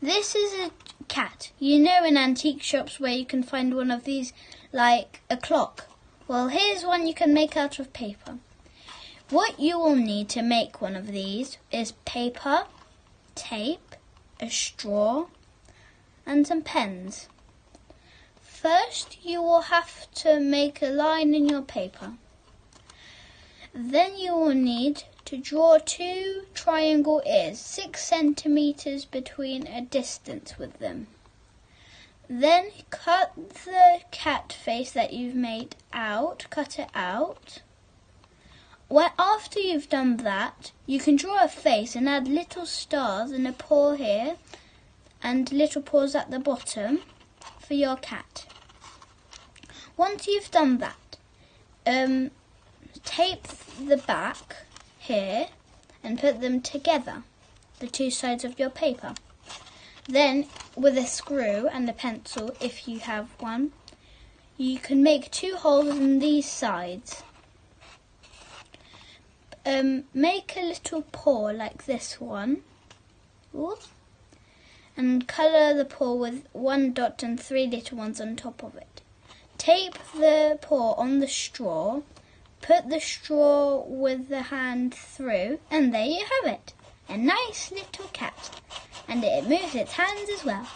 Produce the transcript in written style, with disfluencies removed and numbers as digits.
This is a cat. You know, in antique shops where you can find one of these like a clock. Well, here's one you can make out of paper. What you will need to make one of these is paper, tape, a straw, and some pens. First, you will have to make a line in your paper. Then you will need to draw 2 triangle ears, 6 centimeters between a distance with them. Then cut the cat face that you've made out, cut it out. After you've done that, you can draw a face and add little stars and a paw here and little paws at the bottom for your cat. Once you've done that, tape the back here and put them together, the 2 sides of your paper. Then, with a screw and a pencil, if you have one, you can make 2 holes in these sides. Make a little paw like this one. Ooh. And colour the paw with 1 dot and 3 little ones on top of it. Tape the paw on the straw, put the straw with the hand through, and there you have it. A nice little cat. And it moves its hands as well.